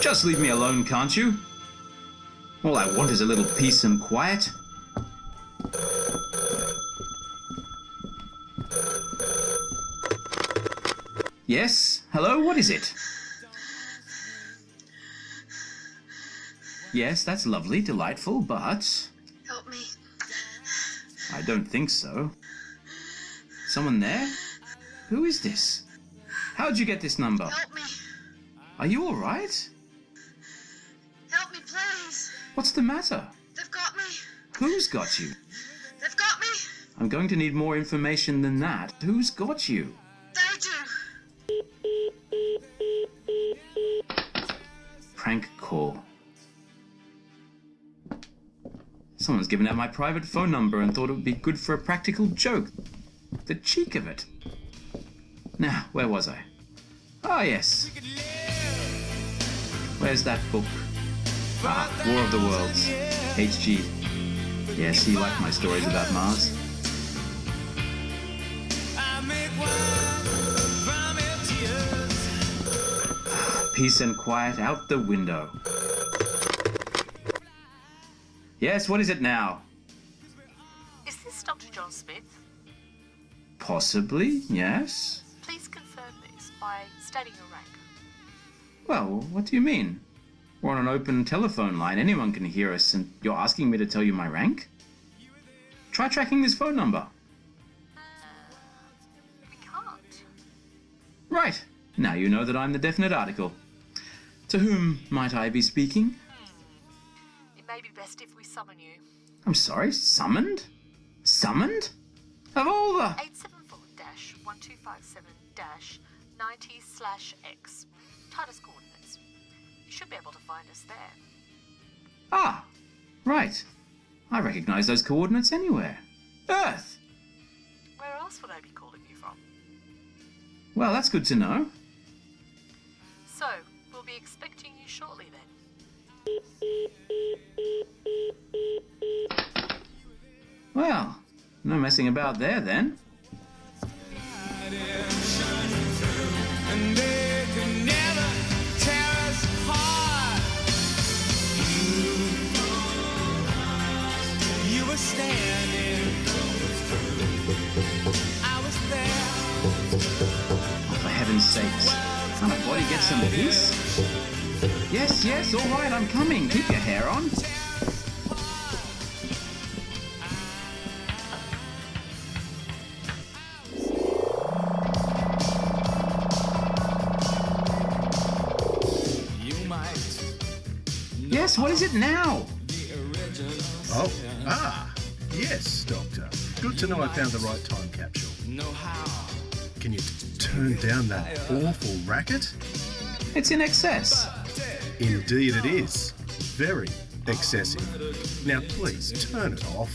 Just leave me alone, can't you? All I want is a little peace and quiet. Yes? Hello? What is it? Yes, that's lovely, delightful, but... Help me. I don't think so. Someone there? Who is this? How'd you get this number? Help me. Are you all right? Help me, please. What's the matter? They've got me. Who's got you? They've got me. I'm going to need more information than that. Who's got you? They do. Prank call. Someone's given out my private phone number and thought it would be good for a practical joke. The cheek of it. Now, where was I? Ah, yes. Where's that book? Ah, War of the Worlds. H.G. Yes, he liked my stories about Mars. Peace and quiet out the window. Yes, what is it now? Is this Dr. John Smith? Possibly, yes. Please confirm this by stating your rank. Well, what do you mean? We're on an open telephone line. Anyone can hear us, and you're asking me to tell you my rank? Try tracking this phone number. We can't. Right. Now you know that I'm the definite article. To whom might I be speaking? It may be best if we summon you. I'm sorry, summoned? Summoned? Of all the... 874-1257-90/X. TARDIS coordinates. You should be able to find us there. Ah, right. I recognize those coordinates anywhere. Earth! Where else would I be calling you from? Well, that's good to know. So, we'll be expecting you shortly then. Well, no messing about there then. Oh, for heaven's sakes. Can't a body get some peace? Yes, yes, all right, I'm coming. Keep your hair on. Yes, what is it now? Oh, yes, Doctor. Good to know I found the right time capsule. Can you turn down that awful racket? It's in excess. Indeed it is. Very excessive. Now please, turn it off.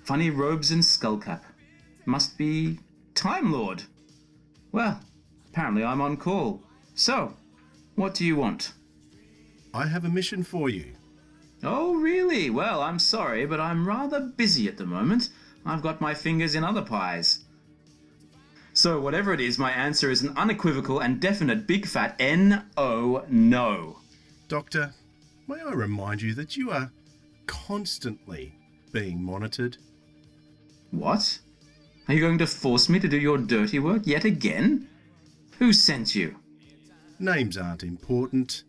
Funny robes and skullcap. Must be Time Lord. Well, apparently I'm on call. So, what do you want? I have a mission for you. Oh, really? Well, I'm sorry, but I'm rather busy at the moment. I've got my fingers in other pies. So, whatever it is, my answer is an unequivocal and definite big fat N-O, no. Doctor, may I remind you that you are constantly being monitored? What? Are you going to force me to do your dirty work yet again? Who sent you? Names aren't important.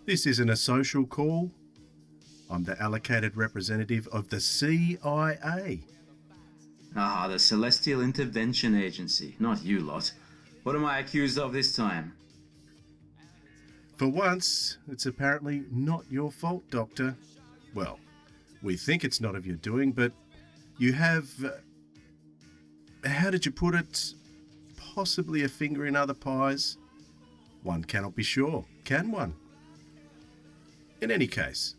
This isn't a social call. I'm the allocated representative of the CIA. Ah, the Celestial Intervention Agency, not you lot. What am I accused of this time? For once, it's apparently not your fault, Doctor. Well, we think it's not of your doing, but you have... how did you put it? Possibly a finger in other pies? One cannot be sure, can one? In any case,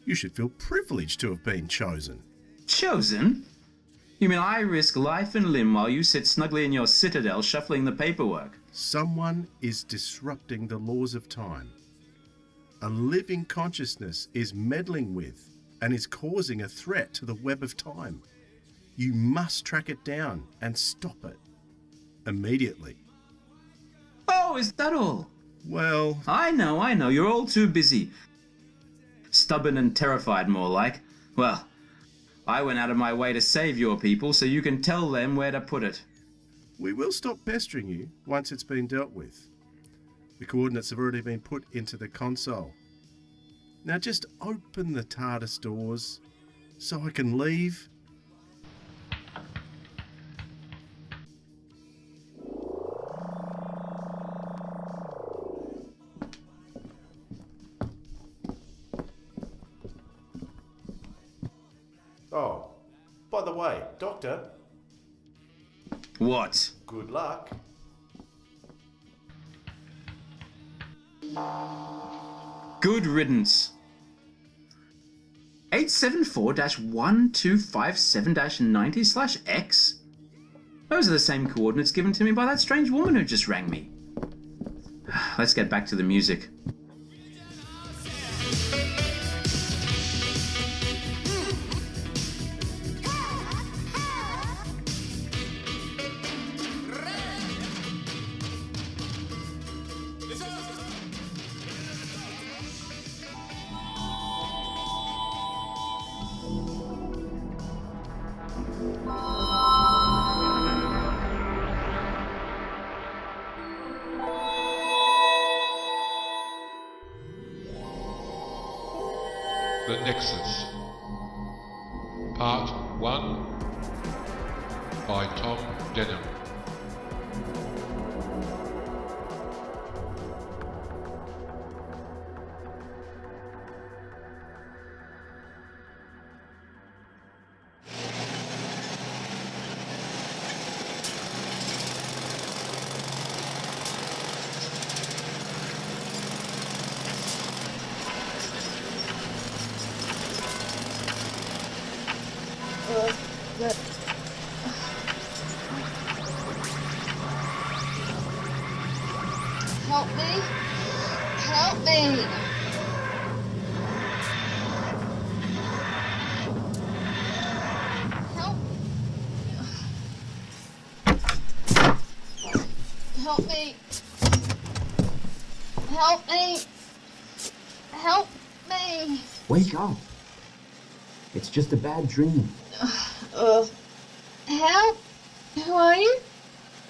you should feel privileged to have been chosen. Chosen? You mean I risk life and limb while you sit snugly in your citadel shuffling the paperwork? Someone is disrupting the laws of time. A living consciousness is meddling with and is causing a threat to the web of time. You must track it down and stop it. Immediately. Oh, Oh, is that all? Well, I know. You're all too busy. Stubborn and terrified, more like. Well, I went out of my way to save your people so you can tell them where to put it. we will stop pestering you once it's been dealt with. The coordinates have already been put into the console. Now just open the TARDIS doors so I can leave. Oh, by the way, Doctor, What? good luck. Good riddance. 874-1257-90/X? Those are the same coordinates given to me by that strange woman who just rang me. Let's get back to the music. The Nexus, Part 1, by Tom Denham. Help me. Help me. Help. Help me. Help me. Help me. Wake up. It's just a bad dream. Help. Who are you?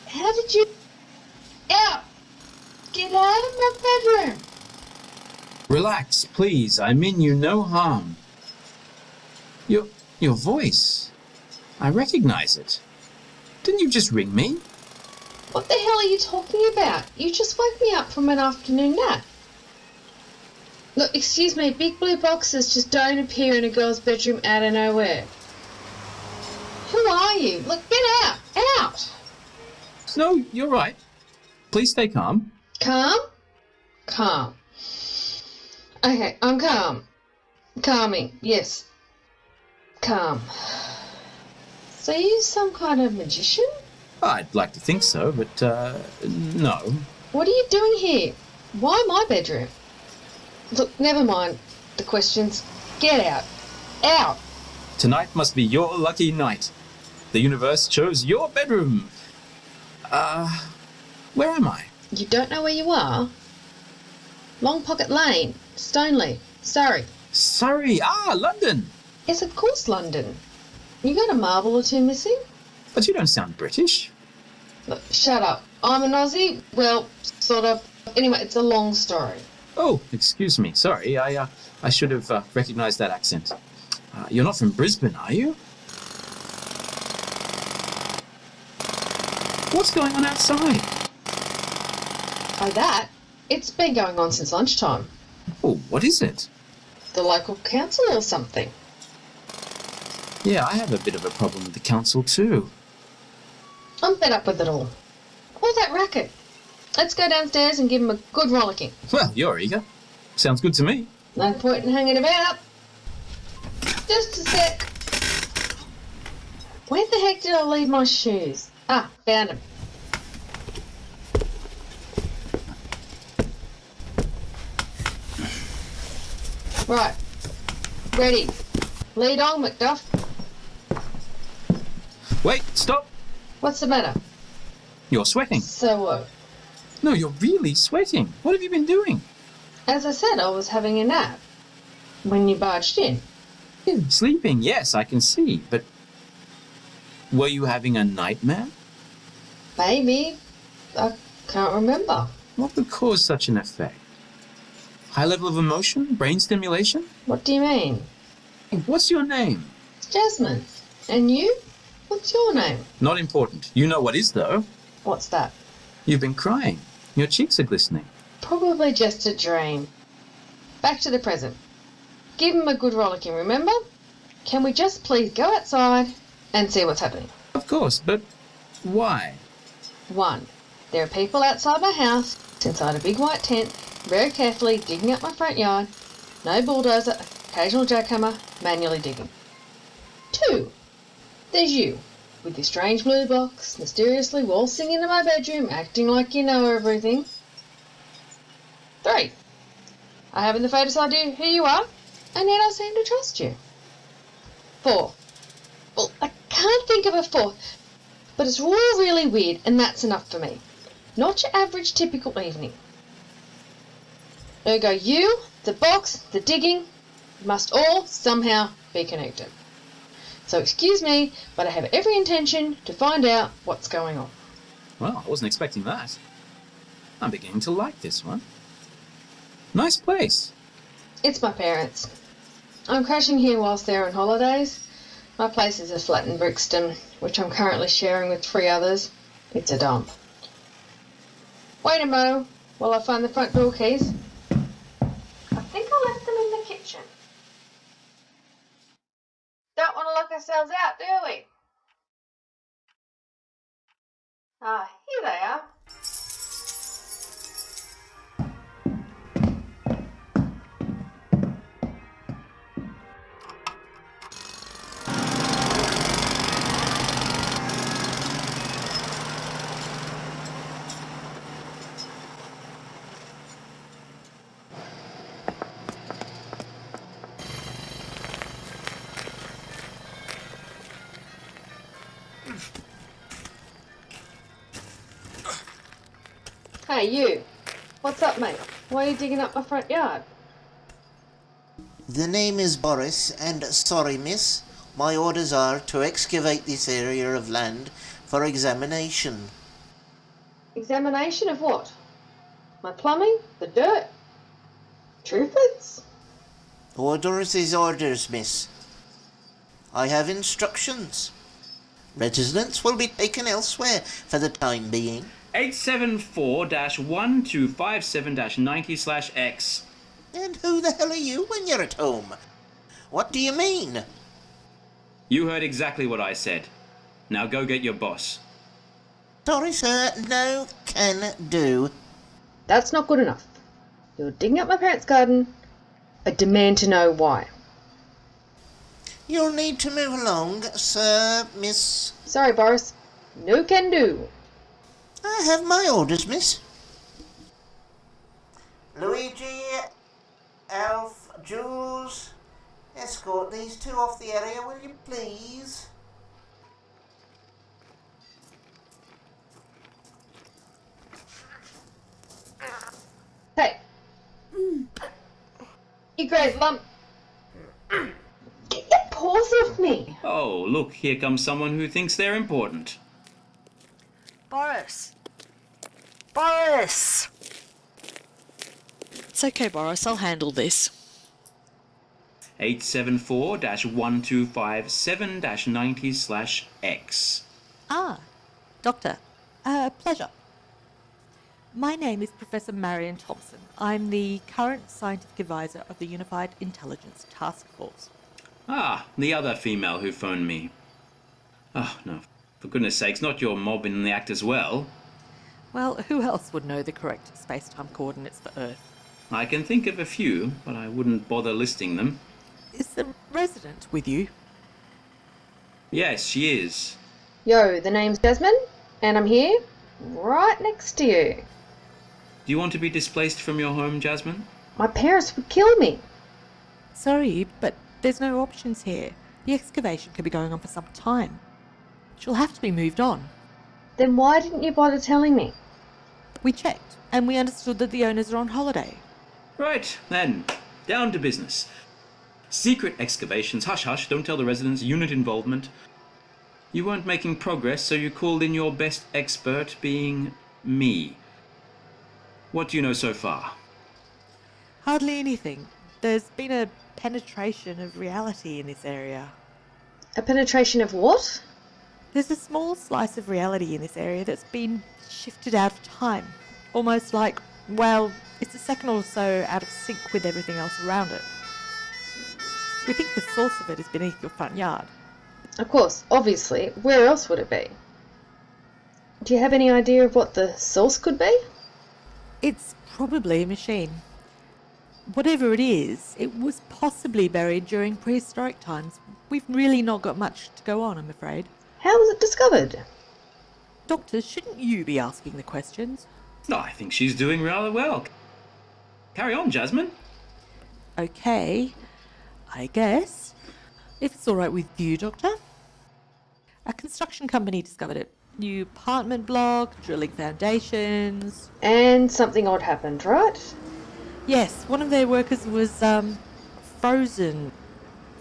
How did you... Out. Get out of my bedroom. Relax, please. I mean you no harm. Your voice. I recognize it. Didn't you just ring me? What the hell are you talking about? You just woke me up from an afternoon nap. Look, excuse me, big blue boxes just don't appear in a girl's bedroom out of nowhere. Who are you? Look, get out! Out! No, you're right. Please stay calm. Calm? Calm. Okay, I'm calm. Calming, yes. Calm. So you some kind of magician? I'd like to think so, but, no. What are you doing here? Why my bedroom? Look, never mind the questions. Get out. Out! Tonight must be your lucky night. The universe chose your bedroom. Where am I? You don't know where you are? Long Pocket Lane, Stoneleigh, Surrey. Surrey. London. Yes, of course, London. You got a marble or two missing? But you don't sound British. Look, shut up. I'm an Aussie. Well, sort of. Anyway, it's a long story. Oh, excuse me. Sorry, I should have recognized that accent. You're not from Brisbane, are you? What's going on outside? Oh, that? It's been going on since lunchtime. Oh, what is it? The local council or something. Yeah, I have a bit of a problem with the council too. I'm fed up with it all. All that racket. Let's go downstairs and give him a good rollicking. Well, you're eager. Sounds good to me. No point in hanging about. Just a sec. Where the heck did I leave my shoes? Ah, found them. Right. Ready. Lead on, Macduff. Wait, stop. What's the matter? You're sweating. So what? No, you're really sweating. What have you been doing? As I said, I was having a nap when you barged in. Sleeping, yes, I can see, but were you having a nightmare? Maybe. I can't remember. What would cause such an effect? High level of emotion? Brain stimulation? What do you mean? What's your name? Jasmine. And you? What's your name? Not important. You know what is, though. What's that? You've been crying. Your cheeks are glistening. Probably just a dream. Back to the present. Give him a good rollicking, remember? Can we just please go outside and see what's happening? Of course, but why? 1. There are people outside my house, inside a big white tent, very carefully digging up my front yard. No bulldozer, occasional jackhammer, manually digging. 2. There's you, with your strange blue box, mysteriously waltzing into my bedroom, acting like you know everything. 3. I haven't the faintest idea who you are, and yet I seem to trust you. 4. Well, I can't think of a fourth, but it's all really weird, and that's enough for me. Not your average typical evening. Ergo you, the box, the digging, must all somehow be connected. So excuse me, but I have every intention to find out what's going on. Well, I wasn't expecting that. I'm beginning to like this one. Nice place. It's my parents. I'm crashing here whilst they're on holidays. My place is a flat in Brixton, which I'm currently sharing with 3 others. It's a dump. Wait a mo, while I find the front door keys. I think I left them in the kitchen. Don't want to lock ourselves out, do we? Ah, here they are. Hey, you. What's up, mate? Why are you digging up my front yard? The name is Boris, and sorry, miss, my orders are to excavate this area of land for examination. Examination of what? My plumbing? The dirt? Trooper's? Orders is orders, miss. I have instructions. Residents will be taken elsewhere for the time being. 874-1257-90/X. And who the hell are you when you're at home? What do you mean? You heard exactly what I said. Now go get your boss. Sorry, sir, no can do. That's not good enough. You're digging up my parents' garden. I demand to know why. You'll need to move along, sir, miss. Sorry, Boris. No can do. I have my orders, miss. Luigi, Alf, Jules, escort these 2 off the area, will you please? Hey. You great lump. Get your paws off me. Oh, look, here comes someone who thinks they're important. Boris! Boris! It's okay, Boris. I'll handle this. 874-1257-90/X. Ah, Doctor. Pleasure. My name is Professor Marion Thompson. I'm the current scientific advisor of the Unified Intelligence Task Force. Ah, the other female who phoned me. Oh, no. For goodness sakes, not your mob in the act as well. Well, who else would know the correct space-time coordinates for Earth? I can think of a few, but I wouldn't bother listing them. Is the resident with you? Yes, she is. Yo, the name's Jasmine, and I'm here, right next to you. Do you want to be displaced from your home, Jasmine? My parents would kill me. Sorry, but there's no options here. The excavation could be going on for some time. She'll have to be moved on. Then why didn't you bother telling me? We checked, and we understood that the owners are on holiday. Right, then, down to business. Secret excavations, hush hush, don't tell the residents, unit involvement. You weren't making progress, so you called in your best expert, being me. What do you know so far? Hardly anything. There's been a penetration of reality in this area. A penetration of what? There's a small slice of reality in this area that's been shifted out of time. Almost like, well, it's a second or so out of sync with everything else around it. We think the source of it is beneath your front yard. Of course, obviously. Where else would it be? Do you have any idea of what the source could be? It's probably a machine. Whatever it is, it was possibly buried during prehistoric times. We've really not got much to go on, I'm afraid. How was it discovered? Doctor, shouldn't you be asking the questions? No, I think she's doing rather well. Carry on, Jasmine. Okay, I guess. If it's all right with you, Doctor. A construction company discovered it. New apartment block, drilling foundations. And something odd happened, right? Yes, one of their workers was frozen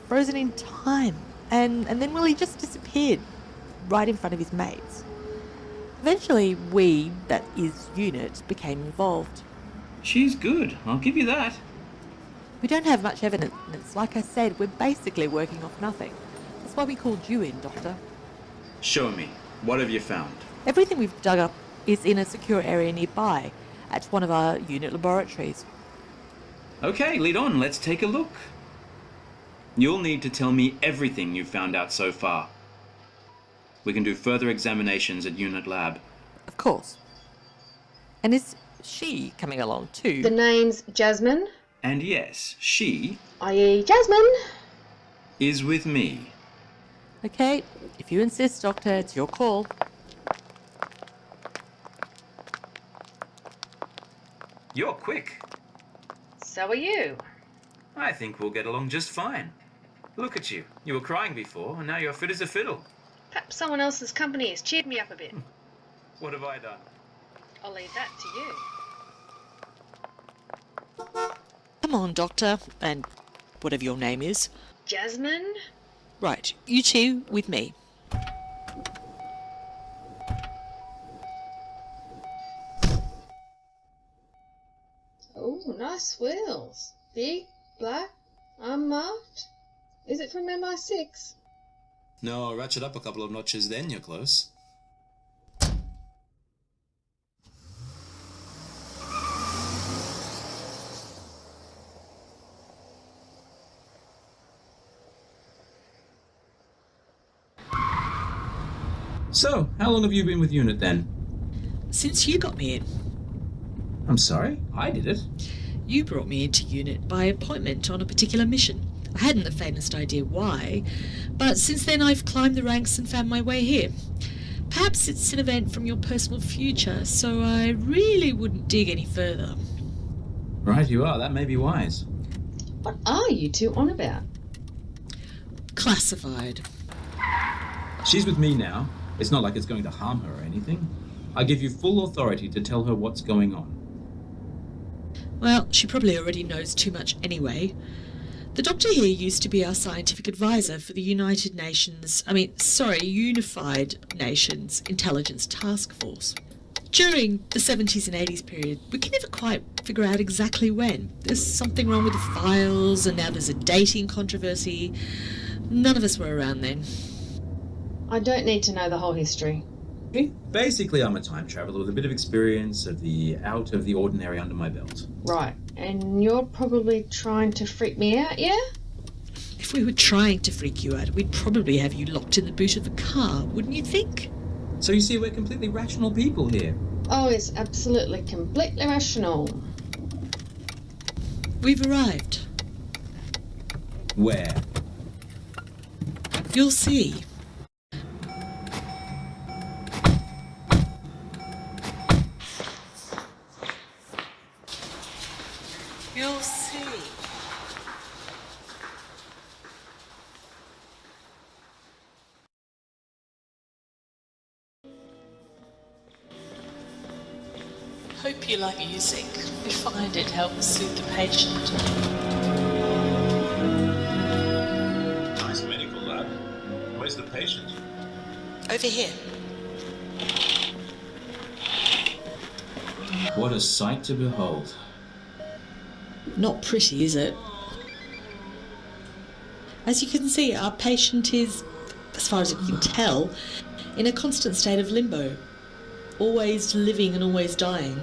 in time, and then he just disappeared right in front of his mates. Eventually, we, that is unit, became involved. She's good, I'll give you that. We don't have much evidence. Like I said, we're basically working off nothing. That's why we called you in, Doctor. Show me. What have you found? Everything we've dug up is in a secure area nearby, at one of our unit laboratories. Okay, lead on, let's take a look. You'll need to tell me everything you've found out so far. We can do further examinations at Unit Lab. Of course. And is she coming along too? The name's Jasmine. And yes, she I.e. Jasmine. is with me. Okay, if you insist, Doctor, it's your call. You're quick. So are you. I think we'll get along just fine. Look at you. You were crying before, and now you're fit as a fiddle. Perhaps someone else's company has cheered me up a bit. What have I done? I'll leave that to you. Come on, Doctor, and whatever your name is. Jasmine? Right, you two with me. Oh, nice wheels. Big, black, unmarked. Is it from MI6? No, ratchet up a couple of notches, then you're close. So, how long have you been with Unit then? Since you got me in. I'm sorry, I did it. You brought me into Unit by appointment on a particular mission. I hadn't the faintest idea why, but since then I've climbed the ranks and found my way here. Perhaps it's an event from your personal future, so I really wouldn't dig any further. Right, you are. That may be wise. What are you two on about? Classified. She's with me now. It's not like it's going to harm her or anything. I give you full authority to tell her what's going on. Well, she probably already knows too much anyway. The doctor here used to be our scientific advisor for the Unified Nations Intelligence Task Force. During the 70s and 80s period, we can never quite figure out exactly when. There's something wrong with the files, and now there's a dating controversy. None of us were around then. I don't need to know the whole history. Basically, I'm a time traveller with a bit of experience of the out of the ordinary under my belt. Right, and you're probably trying to freak me out, yeah? If we were trying to freak you out, we'd probably have you locked in the boot of a car, wouldn't you think? So you see, we're completely rational people here. Oh, it's absolutely, completely rational. We've arrived. Where? You'll see. You'll see. Hope you like music. We find it helps soothe the patient. Nice medical lab. Where's the patient? Over here. What a sight to behold. Not pretty, is it? As you can see, our patient is, as far as we can tell, in a constant state of limbo. Always living and always dying.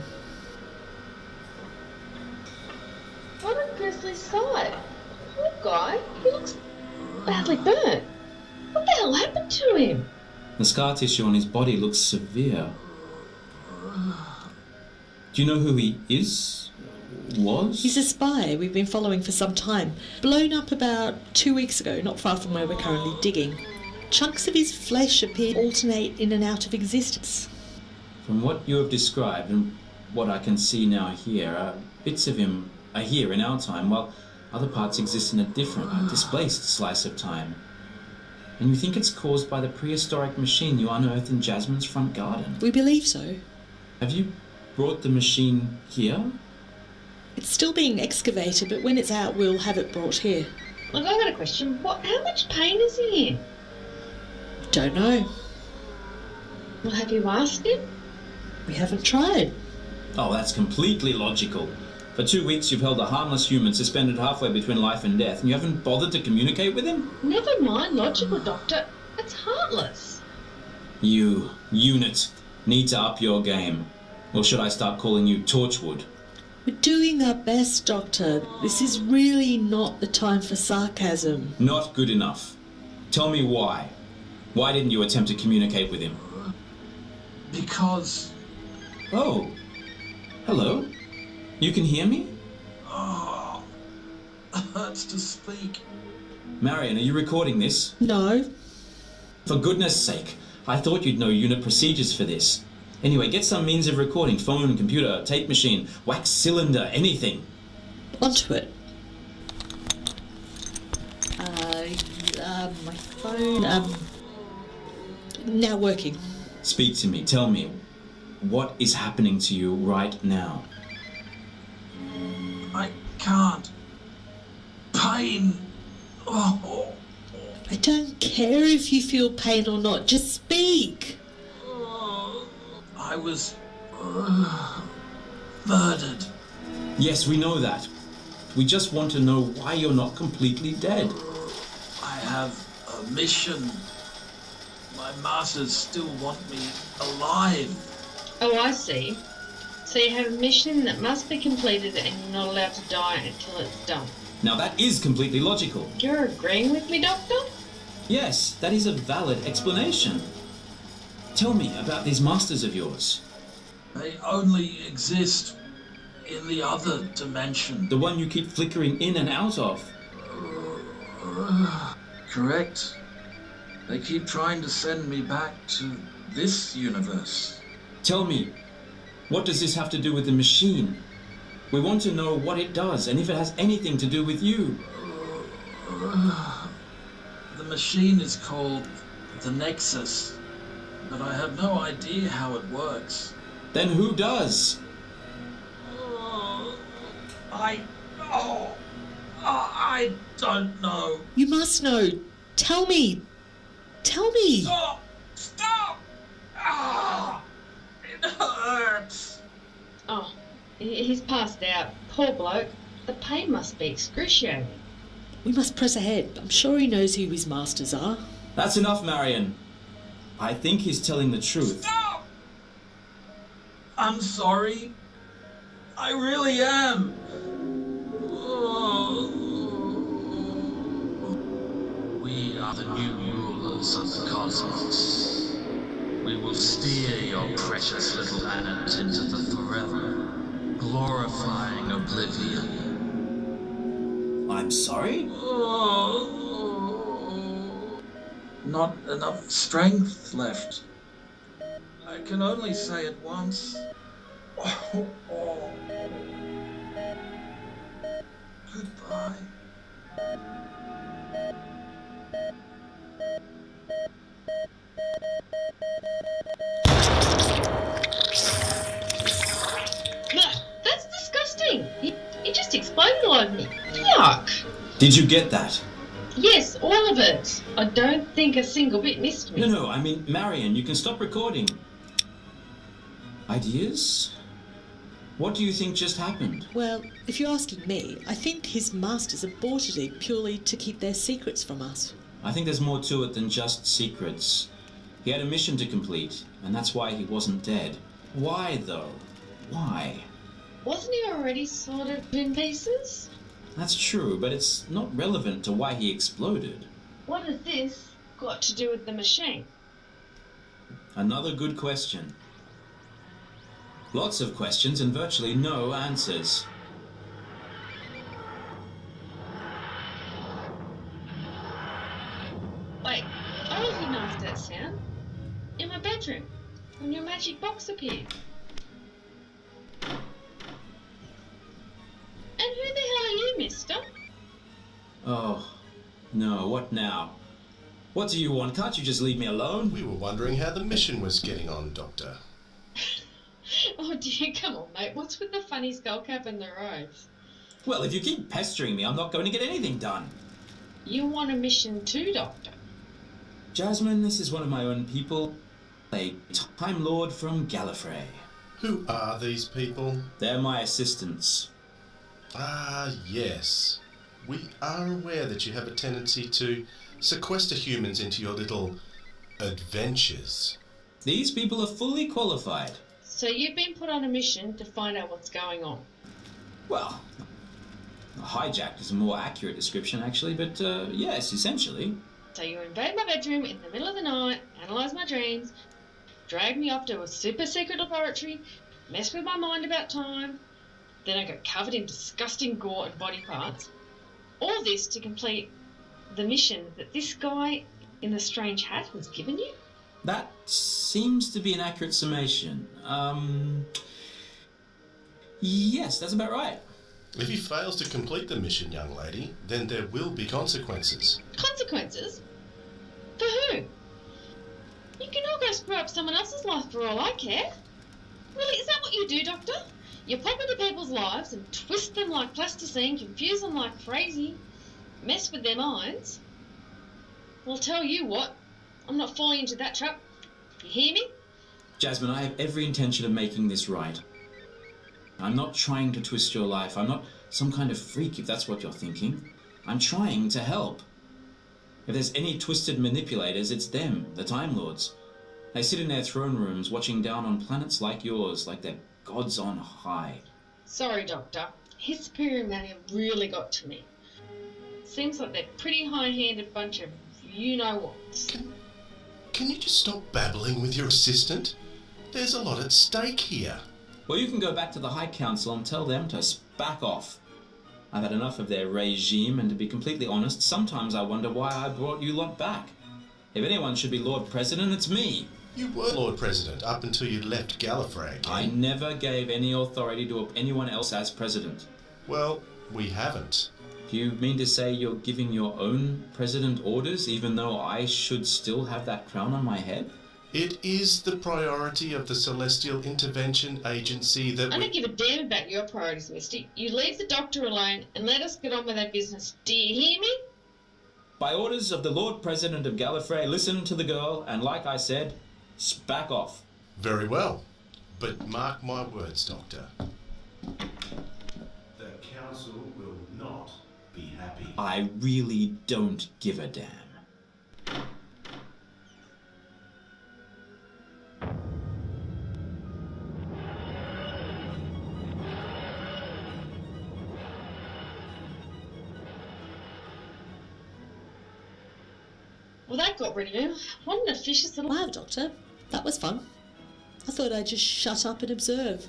What a grisly sight. Poor guy, he looks badly burnt. What the hell happened to him? The scar tissue on his body looks severe. Do you know who he is? Was? He's a spy we've been following for some time. Blown up about 2 weeks ago, not far from where we're currently digging. Chunks of his flesh appear to alternate in and out of existence. From what you have described and what I can see now here, bits of him are here in our time, while other parts exist in a different, displaced slice of time. And you think it's caused by the prehistoric machine you unearthed in Jasmine's front garden? We believe so. Have you brought the machine here? It's still being excavated, but when it's out, we'll have it brought here. Look, I've got a question. How much pain is he in? Don't know. Well, have you asked him? We haven't tried. Oh, that's completely logical. For 2 weeks you've held a harmless human suspended halfway between life and death, and you haven't bothered to communicate with him? Never mind logical, Doctor. It's heartless. You, unit, need to up your game. Or should I start calling you Torchwood? We're doing our best, Doctor. This is really not the time for sarcasm. Not good enough. Tell me why. Why didn't you attempt to communicate with him? Because... Oh. Hello. You can hear me? Oh, hurts to speak. Marion, are you recording this? No. For goodness sake, I thought you'd know unit procedures for this. Anyway, get some means of recording. Phone, computer, tape machine, wax cylinder, anything. Onto it. My phone, now working. Speak to me. Tell me, what is happening to you right now? I can't. Pain. Oh. I don't care if you feel pain or not. Just speak. I was murdered. Yes, we know that. We just want to know why you're not completely dead. I have a mission. My masters still want me alive. Oh, I see. So you have a mission that must be completed and you're not allowed to die until it's done. Now that is completely logical. You're agreeing with me, Doctor? Yes, that is a valid explanation. Tell me about these masters of yours. They only exist in the other dimension. The one you keep flickering in and out of. Correct. They keep trying to send me back to this universe. Tell me, what does this have to do with the machine? We want to know what it does and if it has anything to do with you. The machine is called the Nexus, but I have no idea how it works. Then who does? I don't know. You must know. Tell me. Tell me. Stop! It hurts. Oh, he's passed out. Poor bloke. The pain must be excruciating. We must press ahead. I'm sure he knows who his masters are. That's enough, Marion. I think he's telling the truth. Stop! I'm sorry. I really am. We are the new rulers of the cosmos. We will steer your precious little planet into the forever, glorifying oblivion. I'm sorry? Not enough strength left. I can only say it once. Goodbye. Did you get that? Yes, all of it. I don't think a single bit missed me. No, I mean, Marion, you can stop recording. Ideas? What do you think just happened? Well, if you're asking me, I think his masters aborted it purely to keep their secrets from us. I think there's more to it than just secrets. He had a mission to complete, and that's why he wasn't dead. Why, though? Why? Wasn't he already sort of in pieces? That's true, but it's not relevant to why he exploded. What has this got to do with the machine? Another good question. Lots of questions and virtually no answers. Wait, I recognise that sound. In my bedroom, when your magic box appeared. And who the hell are you, mister? Oh, no, what now? What do you want? Can't you just leave me alone? We were wondering how the mission was getting on, Doctor. Oh dear, come on, mate. What's with the funny skull cap and the robes? Well, if you keep pestering me, I'm not going to get anything done. You want a mission too, Doctor? Jasmine, this is one of my own people. A Time Lord from Gallifrey. Who are these people? They're my assistants. Ah, yes. We are aware that you have a tendency to sequester humans into your little adventures. These people are fully qualified. So you've been put on a mission to find out what's going on? Well, hijacked is a more accurate description, actually, but yes, essentially. So you invade my bedroom in the middle of the night, analyse my dreams, drag me off to a super secret laboratory, mess with my mind about time, then I get covered in disgusting gore and body parts. All this to complete the mission that this guy in the strange hat has given you? That seems to be an accurate summation. Yes, that's about right. If he fails to complete the mission, young lady, then there will be consequences. Consequences? For who? You can all go screw up someone else's life for all I care. Really, is that what you do, Doctor? You pop into people's lives and twist them like plasticine, confuse them like crazy, mess with their minds? Well, I'll tell you what, I'm not falling into that trap. You hear me? Jasmine, I have every intention of making this right. I'm not trying to twist your life. I'm not some kind of freak, if that's what you're thinking. I'm trying to help. If there's any twisted manipulators, it's them, the Time Lords. They sit in their throne rooms watching down on planets like yours, like they're gods on high. Sorry, Doctor. His superior man have really got to me. Seems like they're pretty high-handed bunch of you-know-whats. Can you just stop babbling with your assistant? There's a lot at stake here. Well, you can go back to the High Council and tell them to back off. I've had enough of their regime, and to be completely honest, sometimes I wonder why I brought you lot back. If anyone should be Lord President, it's me. You were Lord President up until you left Gallifrey again. I never gave any authority to anyone else as President. Well, we haven't. Do you mean to say you're giving your own President orders, even though I should still have that crown on my head? It is the priority of the Celestial Intervention Agency that I don't give a damn about your priorities, Misty. You leave the Doctor alone and let us get on with our business. Do you hear me? By orders of the Lord President of Gallifrey, listen to the girl, and like I said, back off. Very well. But mark my words, Doctor. The Council will not be happy. I really don't give a damn. Well, that got rid of him. What an officious little... Wow, Doctor, that was fun. I thought I'd just shut up and observe.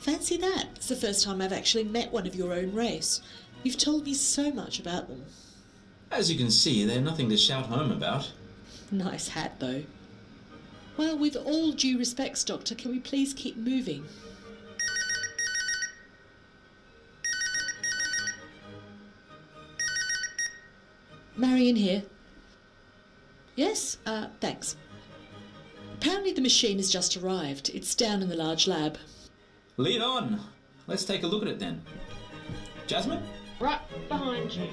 Fancy that. It's the first time I've actually met one of your own race. You've told me so much about them. As you can see, they're nothing to shout home about. Nice hat, though. Well, with all due respects, Doctor, can we please keep moving? Marion here. Yes, thanks. Apparently the machine has just arrived. It's down in the large lab. Lead on. Let's take a look at it then. Jasmine, Right behind you.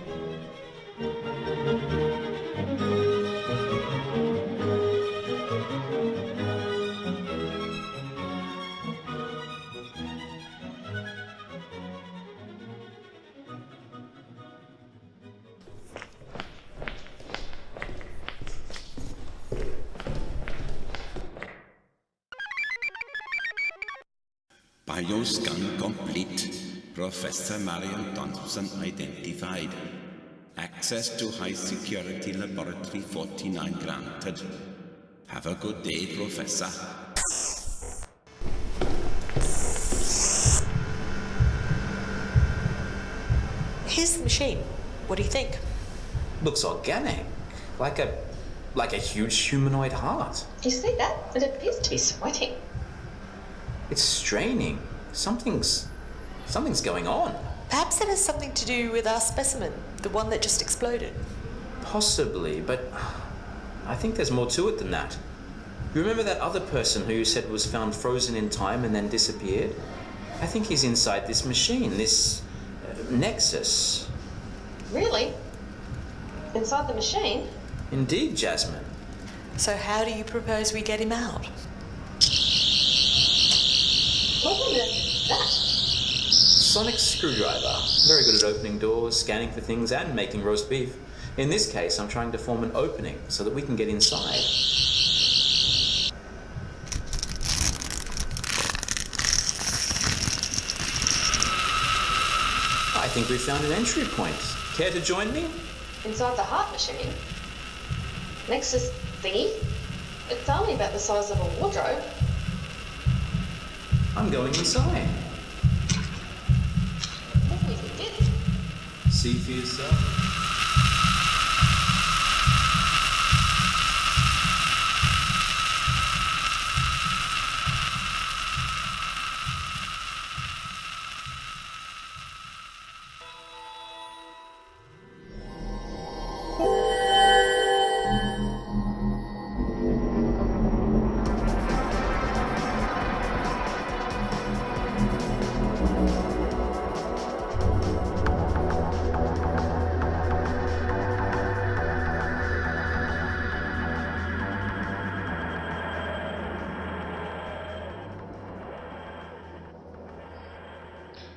Bioscan complete. Professor Marion Thompson identified. Access to high security laboratory 49 granted. Have a good day, Professor. Here's the machine. What do you think? Looks organic. Like a huge humanoid heart. You see that? It appears to be sweating. It's straining. Something's going on. Perhaps it has something to do with our specimen, the one that just exploded. Possibly, but I think there's more to it than that. You remember that other person who you said was found frozen in time and then disappeared? I think he's inside this machine, this Nexus. Really? Inside the machine? Indeed, Jasmine. So how do you propose we get him out? What on earth is that? Sonic screwdriver. Very good at opening doors, scanning for things, and making roast beef. In this case, I'm trying to form an opening so that we can get inside. I think we found an entry point. Care to join me? Inside the heart machine? Nexus thingy? It's only about the size of a wardrobe. I'm going inside. What do we think it? See for yourself.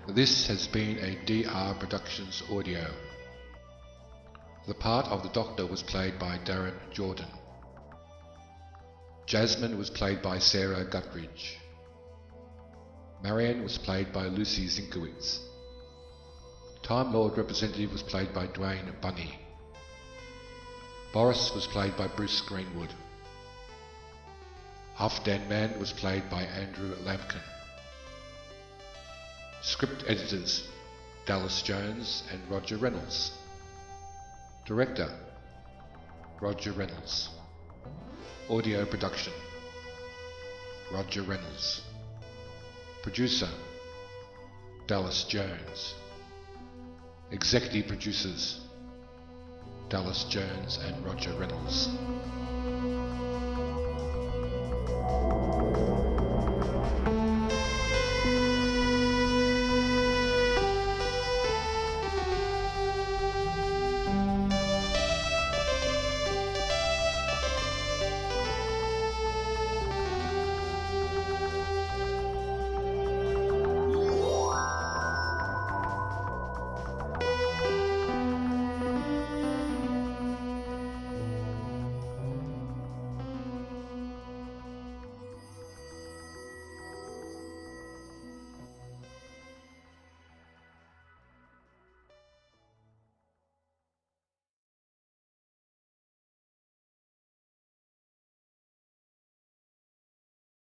This has been a DR Productions audio. The part of the Doctor was played by Darran Jordan. Jasmine was played by Sarah Guttridge. Marion was played by Lucy Zinkiewicz. Time Lord representative was played by Dwayne Bunney. Boris was played by Bruce Greenwood. Half-Dan Man was played by Andrew Lambkin. Script editors Dallas Jones and Roger Reynolds. Director Roger Reynolds. Audio production Roger Reynolds. Producer Dallas Jones. Executive producers Dallas Jones and Roger Reynolds.